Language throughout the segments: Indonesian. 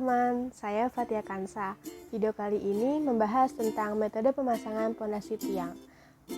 teman-teman, saya Fatia Kansa. Video kali ini membahas tentang metode pemasangan pondasi tiang.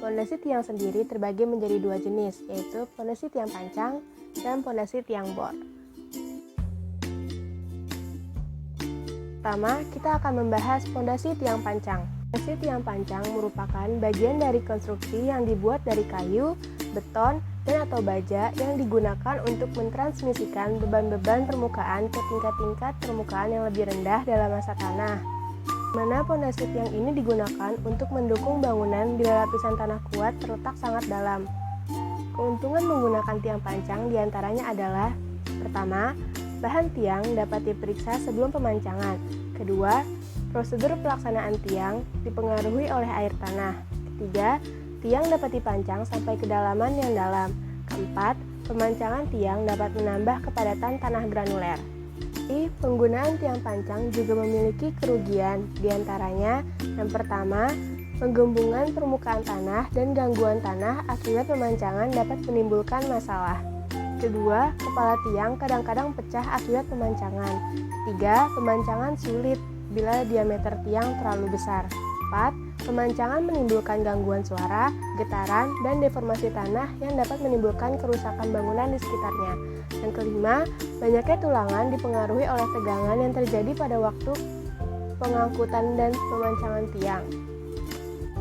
Pondasi tiang sendiri terbagi menjadi dua jenis, yaitu pondasi tiang pancang dan pondasi tiang bor. Pertama, kita akan membahas pondasi tiang pancang. Pondasi tiang pancang merupakan bagian dari konstruksi yang dibuat dari kayu, beton, dan atau baja yang digunakan untuk mentransmisikan beban-beban permukaan ke tingkat-tingkat permukaan yang lebih rendah dalam masa tanah. Mana pondasi tiang ini digunakan untuk mendukung bangunan bila lapisan tanah kuat terletak sangat dalam. Keuntungan menggunakan tiang pancang diantaranya adalah: pertama, bahan tiang dapat diperiksa sebelum pemancangan. Kedua, prosedur pelaksanaan tiang dipengaruhi oleh air tanah. Ketiga, tiang dapat dipancang sampai kedalaman yang dalam. Keempat, pemancangan tiang dapat menambah kepadatan tanah granuler. Penggunaan tiang pancang juga memiliki kerugian, diantaranya yang pertama, penggembungan permukaan tanah dan gangguan tanah akibat pemancangan dapat menimbulkan masalah. Kedua, kepala tiang kadang-kadang pecah akibat pemancangan. Ketiga, pemancangan sulit bila diameter tiang terlalu besar. 4. Pemancangan menimbulkan gangguan suara, getaran, dan deformasi tanah yang dapat menimbulkan kerusakan bangunan di sekitarnya. Yang kelima, banyaknya tulangan dipengaruhi oleh tegangan yang terjadi pada waktu pengangkutan dan pemancangan tiang.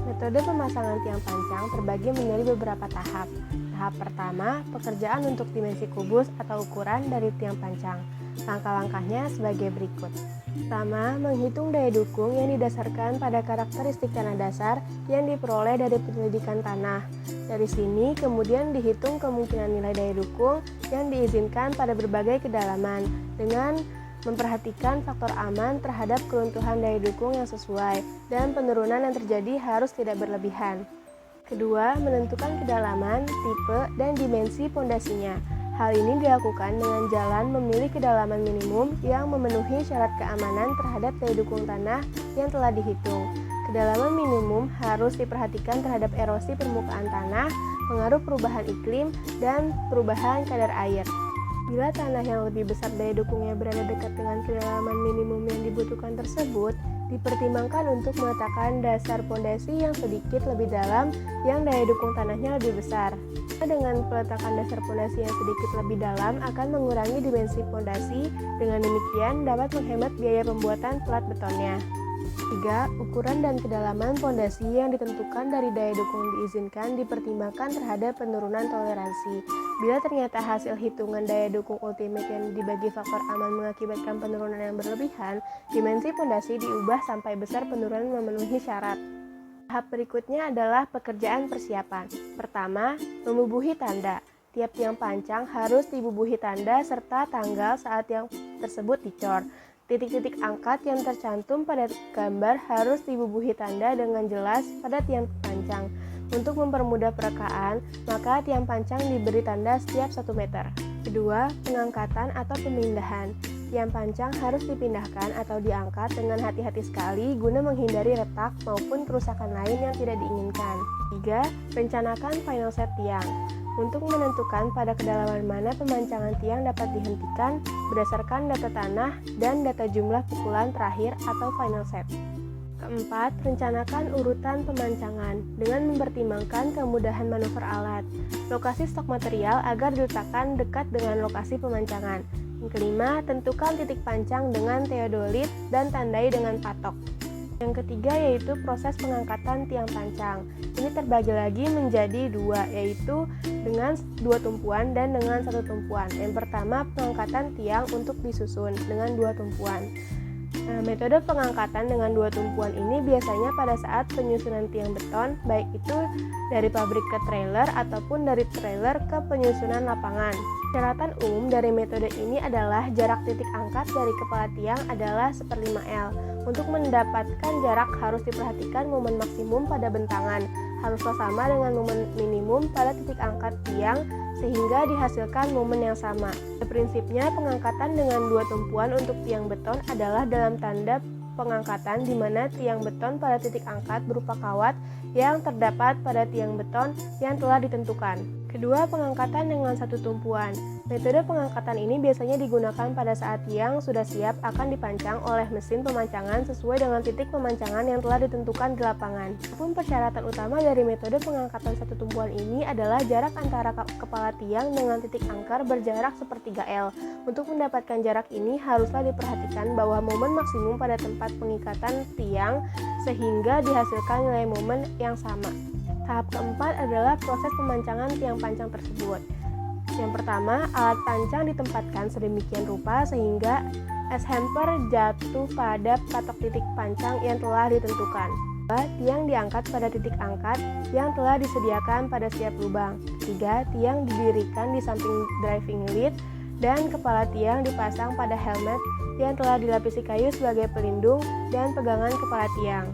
Metode pemasangan tiang pancang terbagi menjadi beberapa tahap. Tahap pertama, pekerjaan untuk dimensi kubus atau ukuran dari tiang pancang. Langkah-langkahnya sebagai berikut. Pertama, menghitung daya dukung yang didasarkan pada karakteristik tanah dasar yang diperoleh dari penyelidikan tanah. Dari sini kemudian dihitung kemungkinan nilai daya dukung yang diizinkan pada berbagai kedalaman dengan memperhatikan faktor aman terhadap keruntuhan daya dukung yang sesuai dan penurunan yang terjadi harus tidak berlebihan. Kedua, menentukan kedalaman, tipe, dan dimensi pondasinya. Hal ini dilakukan dengan jalan memilih kedalaman minimum yang memenuhi syarat keamanan terhadap daya dukung tanah yang telah dihitung. Kedalaman minimum harus diperhatikan terhadap erosi permukaan tanah, pengaruh perubahan iklim, dan perubahan kadar air. Bila tanah yang lebih besar daya dukungnya berada dekat dengan kedalaman minimum yang dibutuhkan tersebut, dipertimbangkan untuk meletakkan dasar pondasi yang sedikit lebih dalam yang daya dukung tanahnya lebih besar. Dengan peletakan dasar pondasi yang sedikit lebih dalam akan mengurangi dimensi pondasi, dengan demikian dapat menghemat biaya pembuatan plat betonnya. 3. Ukuran dan kedalaman pondasi yang ditentukan dari daya dukung diizinkan dipertimbangkan terhadap penurunan toleransi. Bila ternyata hasil hitungan daya dukung ultimate yang dibagi faktor aman mengakibatkan penurunan yang berlebihan, dimensi pondasi diubah sampai besar penurunan memenuhi syarat. Tahap berikutnya adalah pekerjaan persiapan. Pertama, membubuhi tanda. Tiap tiang pancang harus dibubuhi tanda serta tanggal saat tiang tersebut dicor. Titik-titik angkat yang tercantum pada gambar harus dibubuhi tanda dengan jelas pada tiang pancang. Untuk mempermudah perekaan, maka tiang pancang diberi tanda setiap 1 meter. Kedua, pengangkatan atau pemindahan. Tiang pancang harus dipindahkan atau diangkat dengan hati-hati sekali guna menghindari retak maupun kerusakan lain yang tidak diinginkan. 3. Rencanakan final set tiang. Untuk menentukan pada kedalaman mana pemancangan tiang dapat dihentikan berdasarkan data tanah dan data jumlah pukulan terakhir atau final set. Keempat, rencanakan urutan pemancangan dengan mempertimbangkan kemudahan manuver alat. Lokasi stok material agar diletakkan dekat dengan lokasi pemancangan. Yang kelima, tentukan titik pancang dengan teodolit dan tandai dengan patok. Yang ketiga yaitu proses pengangkatan tiang pancang. Ini terbagi lagi menjadi dua, yaitu dengan 2 tumpuan dan dengan 1 tumpuan. Yang pertama, pengangkatan tiang untuk disusun dengan 2 tumpuan. Metode pengangkatan dengan 2 tumpuan ini biasanya pada saat penyusunan tiang beton, baik itu dari pabrik ke trailer ataupun dari trailer ke penyusunan lapangan. Syaratan umum dari metode ini adalah jarak titik angkat dari kepala tiang adalah 1/5L. Untuk mendapatkan jarak harus diperhatikan momen maksimum pada bentangan, haruslah sama dengan momen minimum pada titik angkat tiang sehingga dihasilkan momen yang sama. Prinsipnya pengangkatan dengan 2 tumpuan untuk tiang beton adalah dalam tanda pengangkatan di mana tiang beton pada titik angkat berupa kawat yang terdapat pada tiang beton yang telah ditentukan. Kedua, pengangkatan dengan satu tumpuan. Metode pengangkatan ini biasanya digunakan pada saat tiang sudah siap akan dipancang oleh mesin pemancangan sesuai dengan titik pemancangan yang telah ditentukan di lapangan. Pun persyaratan utama dari metode pengangkatan satu tumpuan ini adalah jarak antara kepala tiang dengan titik angker berjarak sepertiga L. Untuk mendapatkan jarak ini haruslah diperhatikan bahwa momen maksimum pada tempat pengikatan tiang sehingga dihasilkan nilai momen yang sama. Tahap keempat adalah proses pemancangan tiang pancang tersebut. Yang pertama, alat pancang ditempatkan sedemikian rupa sehingga S-hamper jatuh pada patok titik pancang yang telah ditentukan. Tiang diangkat pada titik angkat yang telah disediakan pada setiap lubang. 3. Tiang didirikan di samping driving lead dan kepala tiang dipasang pada helmet yang telah dilapisi kayu sebagai pelindung dan pegangan kepala tiang.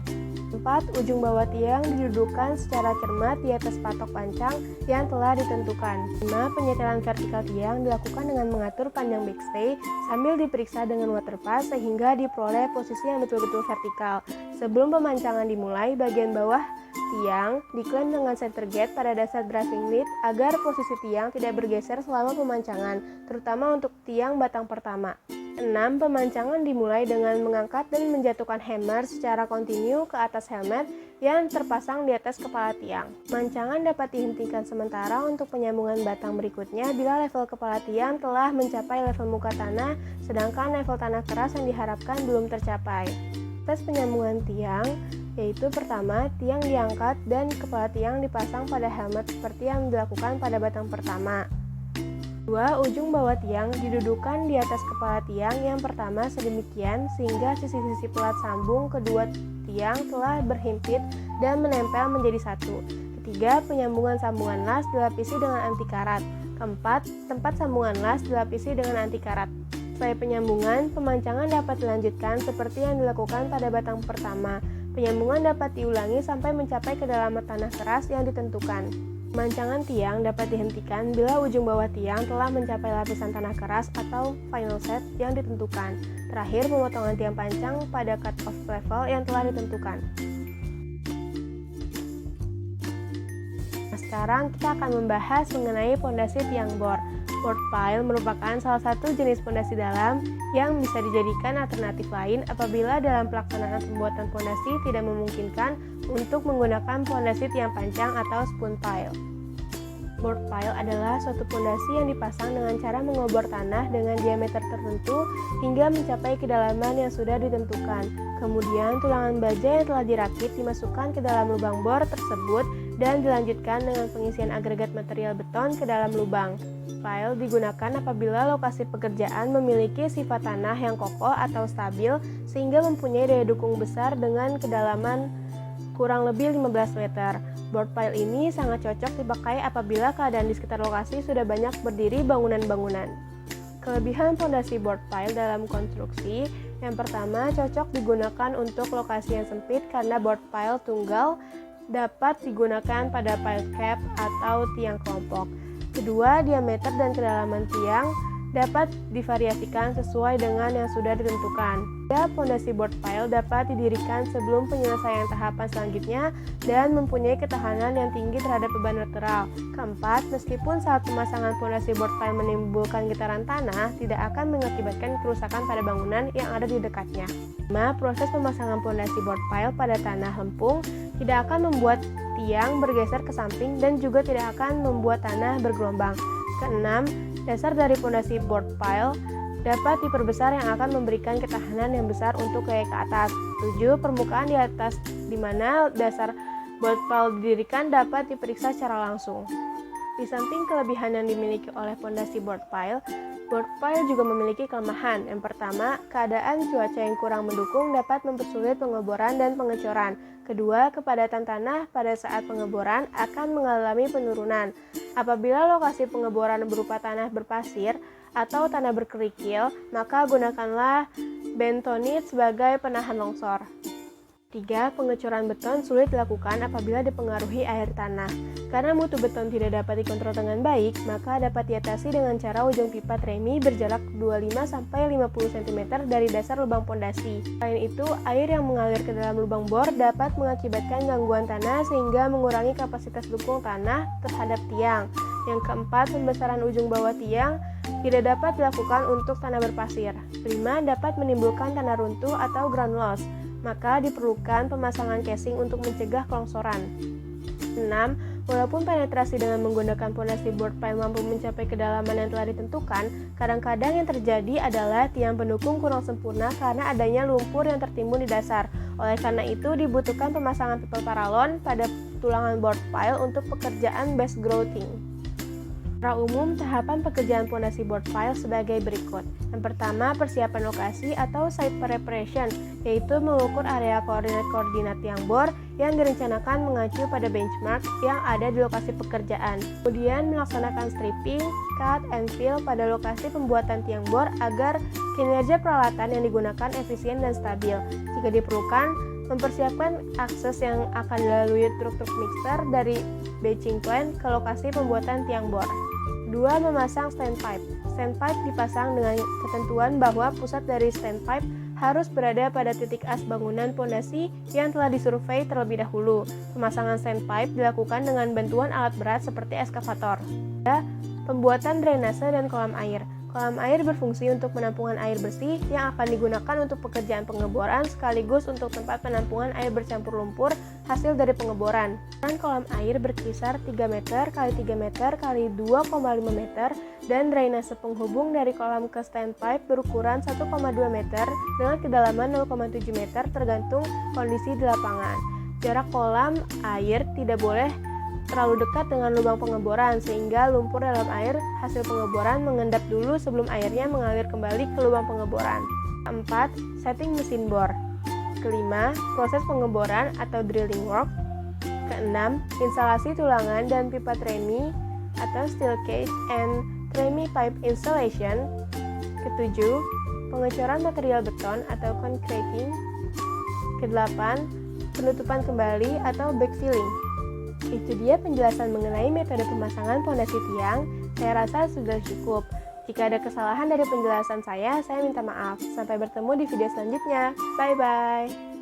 4. Ujung bawah tiang didudukkan secara cermat di atas patok pancang yang telah ditentukan. 5. Penyetelan vertikal tiang dilakukan dengan mengatur panjang backstay sambil diperiksa dengan water pass sehingga diperoleh posisi yang betul-betul vertikal. Sebelum pemancangan dimulai, bagian bawah tiang diklaim dengan center gate pada dasar driving lead agar posisi tiang tidak bergeser selama pemancangan, terutama untuk tiang batang pertama. 6. Pemancangan dimulai dengan mengangkat dan menjatuhkan hammer secara kontinu ke atas helmet yang terpasang di atas kepala tiang. Pemancangan dapat dihentikan sementara untuk penyambungan batang berikutnya bila level kepala tiang telah mencapai level muka tanah, sedangkan level tanah keras yang diharapkan belum tercapai. Tes penyambungan tiang yaitu pertama, tiang diangkat dan kepala tiang dipasang pada helmet seperti yang dilakukan pada batang pertama. 2. Ujung bawah tiang didudukkan di atas kepala tiang yang pertama sedemikian sehingga sisi-sisi pelat sambung kedua tiang telah berhimpit dan menempel menjadi satu. Ketiga, penyambungan sambungan las dilapisi dengan anti karat. Keempat, tempat sambungan las dilapisi dengan anti karat. Setelah penyambungan, pemancangan dapat dilanjutkan seperti yang dilakukan pada batang pertama. Penyambungan dapat diulangi sampai mencapai kedalaman tanah keras yang ditentukan. Pemancangan tiang dapat dihentikan bila ujung bawah tiang telah mencapai lapisan tanah keras atau final set yang ditentukan. Terakhir, pemotongan tiang pancang pada cut-off level yang telah ditentukan. Nah, sekarang kita akan membahas mengenai pondasi tiang bor. Board pile merupakan salah satu jenis pondasi dalam yang bisa dijadikan alternatif lain apabila dalam pelaksanaan pembuatan pondasi tidak memungkinkan untuk menggunakan pondasi tiang pancang atau spoon pile. Board pile adalah suatu pondasi yang dipasang dengan cara mengobor tanah dengan diameter tertentu hingga mencapai kedalaman yang sudah ditentukan. Kemudian tulangan baja yang telah dirakit dimasukkan ke dalam lubang bor tersebut dan dilanjutkan dengan pengisian agregat material beton ke dalam lubang. Pile digunakan apabila lokasi pekerjaan memiliki sifat tanah yang kokoh atau stabil sehingga mempunyai daya dukung besar dengan kedalaman kurang lebih 15 meter. Board pile ini sangat cocok dipakai apabila keadaan di sekitar lokasi sudah banyak berdiri bangunan-bangunan. Kelebihan pondasi board pile dalam konstruksi, yang pertama cocok digunakan untuk lokasi yang sempit karena board pile tunggal dapat digunakan pada pile cap atau tiang kelompok. Kedua, diameter dan kedalaman tiang dapat divariasikan sesuai dengan yang sudah ditentukan. Pondasi board pile dapat didirikan sebelum penyelesaian tahapan selanjutnya dan mempunyai ketahanan yang tinggi terhadap beban lateral. Keempat, meskipun saat pemasangan pondasi board pile menimbulkan getaran tanah, tidak akan mengakibatkan kerusakan pada bangunan yang ada di dekatnya. 5. Proses pemasangan pondasi board pile pada tanah lempung tidak akan membuat tiang bergeser ke samping dan juga tidak akan membuat tanah bergelombang. Keenam, dasar dari pondasi board pile dapat diperbesar yang akan memberikan ketahanan yang besar untuk gaya ke atas. 7. Permukaan di atas di mana dasar board pile didirikan dapat diperiksa secara langsung. Di samping kelebihan yang dimiliki oleh pondasi board pile juga memiliki kelemahan. Yang pertama, keadaan cuaca yang kurang mendukung dapat mempersulit pengeboran dan pengecoran. Kedua, kepadatan tanah pada saat pengeboran akan mengalami penurunan. Apabila lokasi pengeboran berupa tanah berpasir atau tanah berkerikil, maka gunakanlah bentonit sebagai penahan longsor. 3. Pengecoran beton sulit dilakukan apabila dipengaruhi air tanah. Karena mutu beton tidak dapat dikontrol dengan baik, maka dapat diatasi dengan cara ujung pipa tremi berjarak 25-50 cm dari dasar lubang pondasi. Selain itu, air yang mengalir ke dalam lubang bor dapat mengakibatkan gangguan tanah sehingga mengurangi kapasitas dukung tanah terhadap tiang. Yang keempat, pembesaran ujung bawah tiang tidak dapat dilakukan untuk tanah berpasir. 5. Dapat menimbulkan tanah runtuh atau ground loss, maka diperlukan pemasangan casing untuk mencegah kelongsoran. 6. Walaupun penetrasi dengan menggunakan pondasi board pile mampu mencapai kedalaman yang telah ditentukan, kadang-kadang yang terjadi adalah tiang pendukung kurang sempurna karena adanya lumpur yang tertimbun di dasar. Oleh karena itu, dibutuhkan pemasangan pipel paralon pada tulangan board pile untuk pekerjaan base grouting. Secara umum, tahapan pekerjaan pondasi board pile sebagai berikut. Yang pertama, persiapan lokasi atau site preparation, yaitu mengukur area koordinat-koordinat tiang bor yang direncanakan mengacu pada benchmark yang ada di lokasi pekerjaan. Kemudian, melaksanakan stripping, cut, and fill pada lokasi pembuatan tiang bor agar kinerja peralatan yang digunakan efisien dan stabil. Jika diperlukan, mempersiapkan akses yang akan dilalui truk-truk mixer dari batching plant ke lokasi pembuatan tiang bor. 2. Memasang standpipe. Standpipe dipasang dengan ketentuan bahwa pusat dari standpipe harus berada pada titik as bangunan pondasi yang telah disurvei terlebih dahulu. Pemasangan standpipe dilakukan dengan bantuan alat berat seperti eskavator. 3. Pembuatan drainase dan kolam air. Kolam air berfungsi untuk penampungan air bersih yang akan digunakan untuk pekerjaan pengeboran sekaligus untuk tempat penampungan air bercampur lumpur hasil dari pengeboran. Dan kolam air berkisar 3 meter x 3 meter x 2,5 meter dan drainase penghubung dari kolam ke standpipe berukuran 1,2 meter dengan kedalaman 0,7 meter tergantung kondisi di lapangan. Jarak kolam air tidak boleh terlalu dekat dengan lubang pengeboran sehingga lumpur dalam air hasil pengeboran mengendap dulu sebelum airnya mengalir kembali ke lubang pengeboran. 4. Setting mesin bor. 5. Proses pengeboran atau drilling work. 6. Instalasi tulangan dan pipa tremie atau steel cage and tremie pipe installation. 7. Pengecoran material beton atau concreting. 8. Penutupan kembali atau backfilling. Itu dia penjelasan mengenai metode pemasangan pondasi tiang. Saya rasa sudah cukup. Jika ada kesalahan dari penjelasan saya minta maaf. Sampai bertemu di video selanjutnya. Bye-bye.